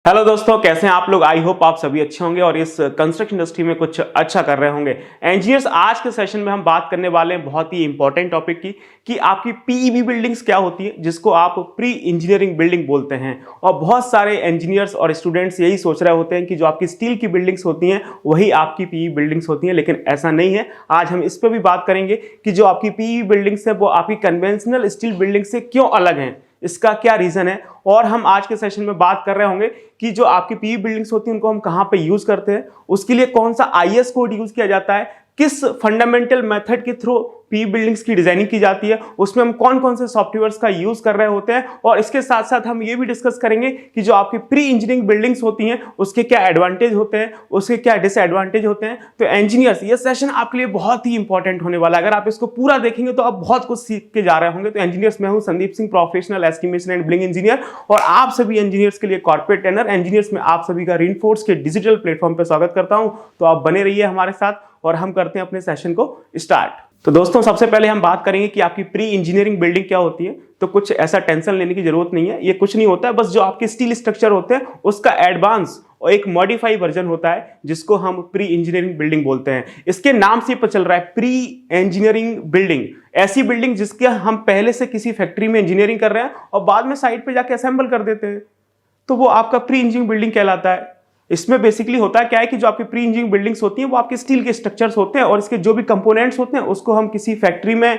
Hello दोस्तों, कैसे हैं आप लोग। आई होप आप सभी अच्छे होंगे और इस कंस्ट्रक्शन इंडस्ट्री में कुछ अच्छा कर रहे होंगे। इंजीनियर्स, आज के सेशन में हम बात करने वाले हैं बहुत ही इंपॉर्टेंट टॉपिक की कि आपकी पीईबी बिल्डिंग्स क्या होती है, जिसको आप प्री इंजीनियरिंग बिल्डिंग बोलते हैं। और बहुत सारे इंजीनियर्स और स्टूडेंट्स यही सोच रहे होते हैं कि जो आपकी स्टील की बिल्डिंग्स होती हैं वही आपकी पीईबी बिल्डिंग्स होती हैं, लेकिन ऐसा नहीं है। आज हम इस पर भी बात करेंगे कि जो आपकी पीईबी बिल्डिंग्स है वो आपकी कन्वेंशनल स्टील बिल्डिंग से क्यों अलग हैं, इसका क्या रीजन है। और हम आज के सेशन में बात कर रहे होंगे कि जो आपकी पीई बिल्डिंग्स होती हैं उनको हम कहां पे यूज करते हैं, उसके लिए कौन सा आईएस कोड यूज किया जाता है, किस फंडामेंटल मेथड के थ्रू पी बिल्डिंग्स की डिजाइनिंग की जाती है, उसमें हम कौन कौन से सॉफ्टवेयर्स का यूज कर रहे होते हैं। और इसके साथ साथ हम ये भी डिस्कस करेंगे कि जो आपकी प्री इंजीनियरिंग बिल्डिंग्स होती हैं उसके क्या एडवांटेज होते हैं, उसके क्या डिसएडवांटेज होते हैं। तो इंजीनियर्स, ये सेशन आपके लिए बहुत ही इंपॉर्टेंट होने वाला है। अगर आप इसको पूरा देखेंगे तो आप बहुत कुछ सीख के जा रहे होंगे। तो इंजीनियर्स, मैं हूं Sandeep Singh, professional estimation and building engineer, और आप सभी इंजीनियर्स के लिए कॉर्पोरेट ट्रेनर। इंजीनियर्स में आप सभी का रेनफोर्स के डिजिटल प्लेटफॉर्म पर स्वागत करता हूं। तो आप बने रहिए हमारे साथ और हम करते हैं अपने सेशन को स्टार्ट। तो दोस्तों, सबसे पहले हम बात करेंगे कि आपकी प्री इंजीनियरिंग बिल्डिंग क्या होती है। तो कुछ ऐसा टेंशन लेने की जरूरत नहीं है, ये कुछ नहीं होता है। बस जो आपके स्टील स्ट्रक्चर होते हैं उसका एडवांस और एक मॉडिफाई वर्जन होता है जिसको हम प्री इंजीनियरिंग बिल्डिंग बोलते हैं। इसके नाम से पता चल रहा है प्री इंजीनियरिंग बिल्डिंग, ऐसी बिल्डिंग जिसके हम पहले से किसी फैक्ट्री में इंजीनियरिंग कर रहे हैं और बाद में साइट पे जाके असेंबल कर देते हैं, तो वो आपका प्री इंजीनियरिंग बिल्डिंग कहलाता है। इसमें बेसिकली होता है क्या है कि जो आपकी प्री इंजीनियरिंग बिल्डिंग्स होती हैं वो आपके स्टील के स्ट्रक्चर्स होते हैं और इसके जो भी कंपोनेंट्स होते हैं उसको हम किसी फैक्ट्री में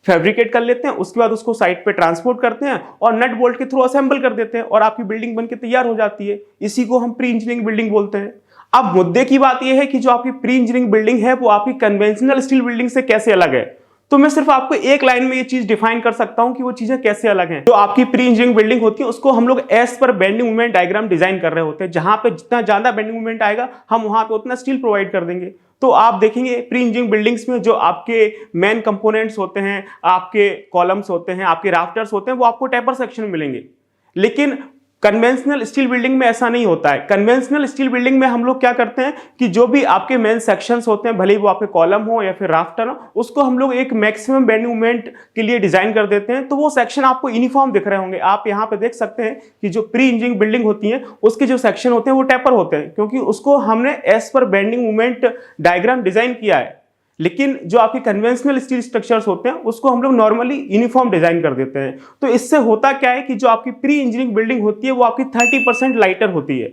फैब्रिकेट कर लेते हैं, उसके बाद उसको साइट पे ट्रांसपोर्ट करते हैं और नट बोल्ट के थ्रू असेंबल कर देते हैं और आपकी बिल्डिंग बनके तैयार हो जाती है। इसी को हम प्री इंजीनियरिंग बिल्डिंग बोलते हैं। अब मुद्दे की बात यह है कि जो आपकी प्री इंजीनियरिंग बिल्डिंग है वो आपकी कन्वेंशनल स्टील बिल्डिंग से कैसे अलग है। तो मैं सिर्फ आपको एक लाइन में ये चीज डिफाइन कर सकता हूं कि वो चीजें कैसे अलग हैं। जो आपकी प्री इंजीनियरिंग बिल्डिंग होती है उसको हम लोग as per bending movement diagram design कर रहे होते हैं, जहां पे जितना ज्यादा बेंडिंग मूवमेंट आएगा हम वहां पे उतना स्टील प्रोवाइड कर देंगे। तो आप देखेंगे प्री इंजीनियरिंग बिल्डिंग्स में जो आपके मेन कंपोनेंट्स होते हैं, आपके कॉलम्स होते हैं, आपके राफ्टर्स होते हैं, वो आपको टेपर सेक्शन में मिलेंगे। लेकिन कन्वेंशनल स्टील बिल्डिंग में ऐसा नहीं होता है। कन्वेंशनल स्टील बिल्डिंग में हम लोग क्या करते हैं कि जो भी आपके मेन सेक्शंस होते हैं, भले ही वो आपके कॉलम हो या फिर राफ्टर हो, उसको हम लोग एक मैक्सिमम बेंडिंग मूवमेंट के लिए डिजाइन कर देते हैं। तो वो सेक्शन आपको यूनिफॉर्म दिख रहे होंगे। आप यहाँ पे देख सकते हैं कि जो प्री इंजीनियरिंग बिल्डिंग होती है उसके जो सेक्शन होते हैं वो टेपर होते हैं, क्योंकि उसको हमने as per bending movement diagram design किया है। लेकिन जो आपके कन्वेंशनल स्टील स्ट्रक्चर्स होते हैं उसको हम लोग नॉर्मली यूनिफॉर्म डिजाइन कर देते हैं। तो इससे होता क्या है कि जो आपकी प्री इंजीनियरिंग बिल्डिंग होती है वो आपकी 30% लाइटर होती है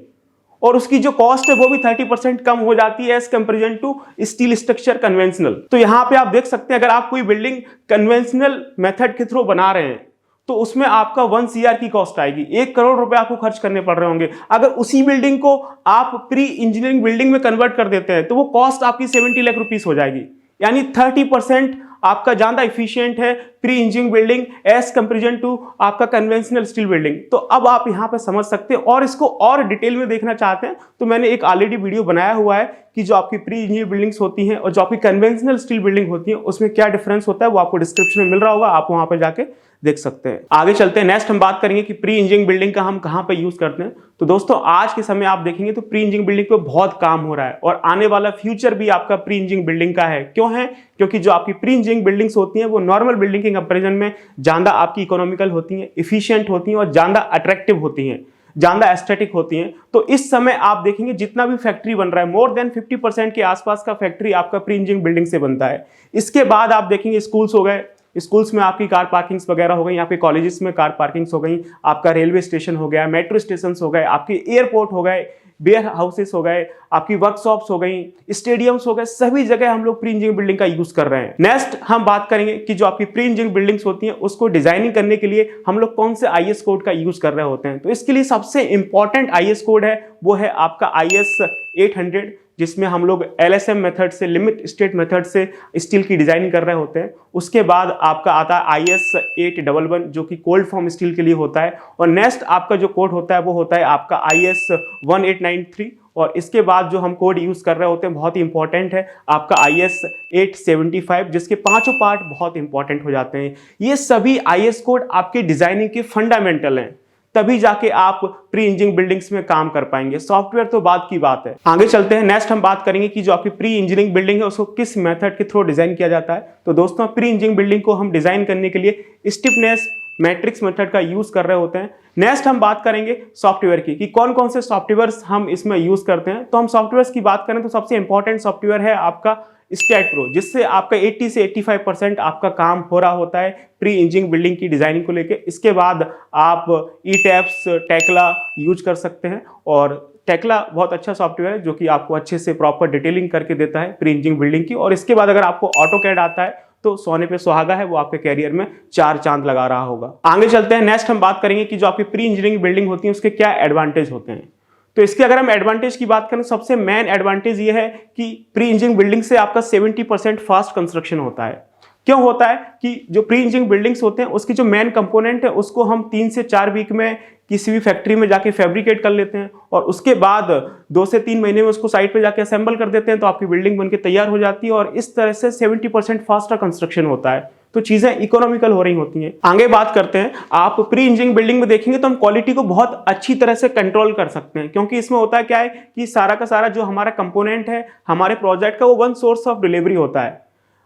और उसकी जो कॉस्ट है वो भी 30% कम हो जाती है as comparison to steel structure conventional. तो यहां पे आप देख सकते हैं, अगर आप कोई बिल्डिंग कन्वेंशनल मेथड के थ्रू बना रहे हैं तो उसमें आपका 1 CR की कॉस्ट आएगी, 1 करोड़ रुपए आपको खर्च करने पड़ रहे होंगे। अगर उसी बिल्डिंग को आप प्री इंजीनियरिंग बिल्डिंग में कन्वर्ट कर देते हैं तो वो कॉस्ट आपकी 70 लाख रुपीस हो जाएगी। यानी 30% आपका ज्यादा इफिशियंट है pre engineering building as comparison to आपका कन्वेंशनल स्टील बिल्डिंग। तो अब आप यहां पे समझ सकते हैं, और इसको और डिटेल में देखना चाहते हैं तो मैंने एक ऑलरेडी वीडियो बनाया हुआ है कि जो आपकी प्री इंजीनियरिंग बिल्डिंग्स होती हैं और जो आपकी कन्वेंशनल स्टील बिल्डिंग होती है उसमें क्या डिफरेंस होता है, वो आपको डिस्क्रिप्शन में मिल रहा होगा, आप वहां पर जाके देख सकते हैं। आगे चलते हैं, नेक्स्ट हम बात करेंगे कि प्री इंजीनियरिंग बिल्डिंग का हम कहां पे यूज करते हैं। तो दोस्तों, आज के समय आप देखेंगे तो प्री इंजीनियरिंग बिल्डिंग पे बहुत काम हो रहा है और आने वाला फ्यूचर भी आपका प्री इंजीनियरिंग बिल्डिंग का है। क्यों है? क्योंकि जो आपकी प्री इंजीनियरिंग बिल्डिंग्स होती हैं वो नॉर्मल बिल्डिंग के कंपैरिजन में ज्यादा आपकी इकोनॉमिकल होती हैं, इफिशिएंट होती हैं और ज्यादा अट्रैक्टिव होती हैं, ज्यादा एस्थेटिक होती हैं। तो इस समय आप देखेंगे जितना भी फैक्ट्री बन रहा है, मोर देन 50% के आसपास का फैक्ट्री आपका प्री इंजीनियरिंग बिल्डिंग से बनता है। इसके बाद आप देखेंगे स्कूल्स हो गए, स्कूल्स में आपकी कार पार्किंग्स वगैरह हो गई, आपके कॉलेजेस में कार पार्किंग्स हो गई, आपका रेलवे स्टेशन हो गया, मेट्रो स्टेशन हो गए, आपके एयरपोर्ट हो गए, वेयर हाउसेस हो गए, आपकी वर्कशॉप्स हो गई, स्टेडियम्स हो गए, सभी जगह हम लोग प्री इंजीनियरिंग बिल्डिंग का यूज कर रहे हैं। नेक्स्ट हम बात करेंगे कि जो आपकी प्री इंजीनियरिंग बिल्डिंग्स होती हैं उसको डिजाइनिंग करने के लिए हम लोग कौन से आईएस कोड का यूज कर रहे होते हैं। तो इसके लिए सबसे इंपॉर्टेंट आईएस कोड है वो है आपका IS 800, जिसमें हम लोग LSM मेथड से, लिमिट स्टेट मेथड से स्टील की डिजाइनिंग कर रहे होते हैं। उसके बाद आपका आता है IS 811 जो कि कोल्ड फॉर्म स्टील के लिए होता है, और नेक्स्ट आपका जो कोड होता है वो होता है आपका IS 1893, और इसके बाद जो हम कोड यूज कर रहे होते हैं बहुत ही इंपॉर्टेंट है आपका IS 875, जिसके पांचों पार्ट बहुत इंपॉर्टेंट हो जाते हैं। ये सभी IS कोड आपके डिजाइनिंग के फंडामेंटल हैं, तभी जाके आप प्री इंजीनियरिंग बिल्डिंग्स में काम कर पाएंगे। सॉफ्टवेयर तो बाद की बात है। आगे चलते हैं, नेक्स्ट हम बात करेंगे कि जो आपकी प्री इंजीनियरिंग बिल्डिंग है उसको किस मेथड के थ्रू डिजाइन किया जाता है। तो दोस्तों, प्री इंजीनियरिंग बिल्डिंग को हम डिजाइन करने के लिए स्टिफनेस, मैट्रिक्स मेथड का यूज कर रहे होते हैं। नेक्स्ट हम बात करेंगे सॉफ्टवेयर की कि कौन कौन से सॉफ्टवेयर्स हम इसमें यूज करते हैं। तो हम सॉफ्टवेयर्स की बात करें तो सबसे इंपॉर्टेंट सॉफ्टवेयर है आपका स्टैट प्रो, जिससे आपका 80 से 85% आपका काम हो रहा होता है प्री इंजीनियरिंग बिल्डिंग की डिजाइनिंग को लेके। इसके बाद आप ईटैप्स, टेक्ला यूज कर सकते हैं, और टेक्ला बहुत अच्छा सॉफ्टवेयर है जो कि आपको अच्छे से प्रॉपर डिटेलिंग करके देता है प्री इंजीनियरिंग बिल्डिंग की। और इसके बाद अगर आपको ऑटोकैड आता है तो सोने पे सुहागा है, वो आपके कैरियर में 4 चांद लगा रहा होगा। आगे चलते हैं, नेक्स्ट हम बात करेंगे कि जो आपकी प्री इंजीनियरिंग बिल्डिंग होती है उसके क्या एडवांटेज होते हैं। तो इसके अगर हम एडवांटेज की बात करें, सबसे मेन एडवांटेज ये है कि प्री इंजीनियरिंग बिल्डिंग से आपका 70% फास्ट कंस्ट्रक्शन होता है। क्यों होता है कि जो प्री इंजीनियरिंग बिल्डिंग्स होते हैं उसकी जो मेन कंपोनेंट है उसको हम 3 से 4 वीक में किसी भी फैक्ट्री में जाके फैब्रिकेट कर लेते हैं, और उसके बाद 2 से 3 महीने में उसको साइट पे जाके असेंबल कर देते हैं, तो आपकी बिल्डिंग बनके तैयार हो जाती है। और इस तरह से 70% फास्टर कंस्ट्रक्शन होता है, तो चीजें इकोनॉमिकल हो रही होती हैं। आगे बात करते हैं, आप प्री इंजीनियरिंग बिल्डिंग में देखेंगे तो हम क्वालिटी को बहुत अच्छी तरह से कंट्रोल कर सकते हैं, क्योंकि इसमें होता है क्या है कि सारा का सारा जो हमारा कंपोनेंट है हमारे प्रोजेक्ट का, वो वन सोर्स ऑफ डिलीवरी होता है।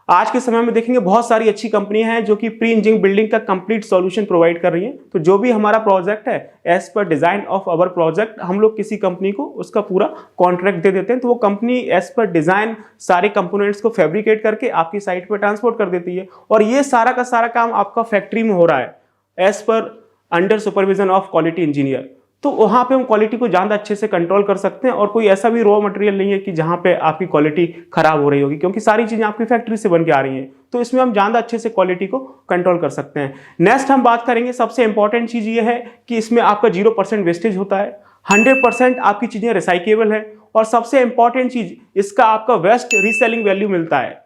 आज के समय में देखेंगे बहुत सारी अच्छी कंपनियां हैं जो कि प्री इंजीनियरिंग बिल्डिंग का कंप्लीट सॉल्यूशन प्रोवाइड कर रही हैं। तो जो भी हमारा प्रोजेक्ट है एज पर डिजाइन ऑफ अवर प्रोजेक्ट, हम लोग किसी कंपनी को उसका पूरा कॉन्ट्रैक्ट दे देते हैं, तो वो कंपनी एज पर डिजाइन सारे कंपोनेंट्स को फैब्रिकेट करके आपकी साइट पर ट्रांसपोर्ट कर देती है। और ये सारा का सारा काम आपका फैक्ट्री में हो रहा है एज पर under supervision of quality engineer. तो वहां पे हम क्वालिटी को ज़्यादा अच्छे से कंट्रोल कर सकते हैं, और कोई ऐसा भी रॉ मटेरियल नहीं है कि जहां पे आपकी क्वालिटी खराब हो रही होगी, क्योंकि सारी चीज़ें आपकी फैक्ट्री से बन के आ रही हैं। तो इसमें हम ज़्यादा अच्छे से क्वालिटी को कंट्रोल कर सकते हैं। नेक्स्ट हम बात करेंगे, सबसे इंपॉर्टेंट चीज़ ये है कि इसमें आपका 0% वेस्टेज होता है, 100% आपकी चीज़ें रिसाइकेबल है, और सबसे इंपॉर्टेंट चीज़ इसका आपका बेस्ट रीसेलिंग वैल्यू मिलता है।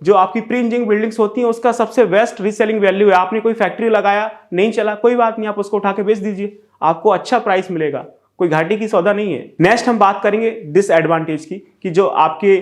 जो आपकी प्री इंजीनियरिंग बिल्डिंग्स होती हैं उसका सबसे बेस्ट रीसेलिंग वैल्यू है। आपने कोई फैक्ट्री लगाया, नहीं चला, कोई बात नहीं, आप उसको उठा के बेच दीजिए, आपको अच्छा प्राइस मिलेगा, कोई घाटे की सौदा नहीं है। नेक्स्ट हम बात करेंगे डिसएडवांटेज की कि जो आपके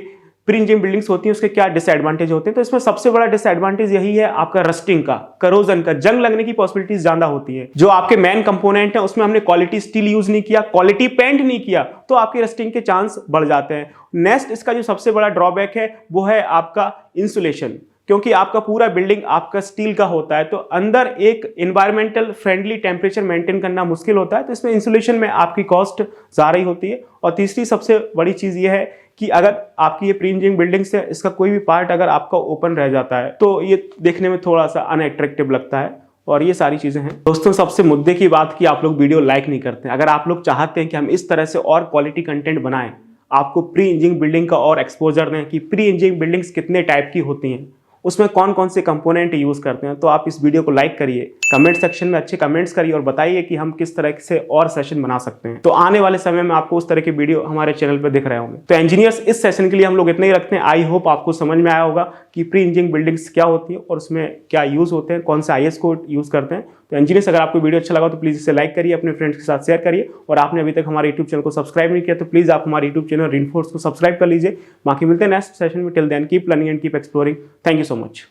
प्री इंजीनियरिंग बिल्डिंग्स होती हैं उसके क्या डिसएडवांटेज होते हैं। तो इसमें सबसे बड़ा डिसएडवांटेज यही है आपका रस्टिंग का, करोजन का, जंग लगने की पॉसिबिलिटीज ज्यादा होती है। जो आपके मेन कंपोनेंट है उसमें हमने क्वालिटी स्टील यूज नहीं किया, क्वालिटी पेंट नहीं किया, तो आपकी रस्टिंग के चांस बढ़ जाते हैं। नेक्स्ट इसका जो सबसे बड़ा ड्रॉबैक है वो है आपका इंसुलेशन, क्योंकि आपका पूरा बिल्डिंग आपका स्टील का होता है, तो अंदर एक एनवायरमेंटल फ्रेंडली टेम्परेचर मेंटेन करना मुश्किल होता है, तो इसमें इंसुलेशन में आपकी कॉस्ट ज़्यादा ही होती है। और तीसरी सबसे बड़ी चीज़ ये है कि अगर आपकी ये प्री इंजीनियरिंग बिल्डिंग से इसका कोई भी पार्ट अगर आपका ओपन रह जाता है तो ये देखने में थोड़ा सा अनअट्रैक्टिव लगता है, और ये सारी चीज़ें हैं। दोस्तों, सबसे मुद्दे की बात की आप लोग वीडियो लाइक नहीं करते। अगर आप लोग चाहते हैं कि हम इस तरह से और क्वालिटी कंटेंट बनाएं, आपको प्री इंजीनियरिंग बिल्डिंग का और एक्सपोजर दें कि प्री इंजीनियरिंग बिल्डिंग्स कितने टाइप की होती हैं, उसमें कौन कौन से कंपोनेंट यूज करते हैं, तो आप इस वीडियो को लाइक करिए, कमेंट सेक्शन में अच्छे कमेंट्स करिए और बताइए कि हम किस तरह से और सेशन बना सकते हैं। तो आने वाले समय में आपको उस तरह के वीडियो हमारे चैनल पर दिख रहे होंगे। तो इंजीनियर्स, इस सेशन के लिए हम लोग इतना ही रखते हैं। आई होप आपको समझ में आया होगा कि प्री इंजीनियरिंग बिल्डिंग्स क्या होती है और उसमें क्या यूज होते हैं, कौन सा IS कोड यूज करते हैं। तो इंजीनियर्स, अगर आपको वीडियो अच्छा लगा तो प्लीज इसे लाइक करिए, अपने फ्रेंड्स के साथ शेयर करिए, और आपने अभी तक हमारे यूट्यूब चैनल को सब्सक्राइब नहीं किया तो प्लीज आप हमारे यूट्यूब चैनल रेनफोर्स को सब्सक्राइब कर लीजिए। बाकी मिलते हैं नेक्स्ट सेशन में। Till then keep learning and keep exploring. Thank you so much.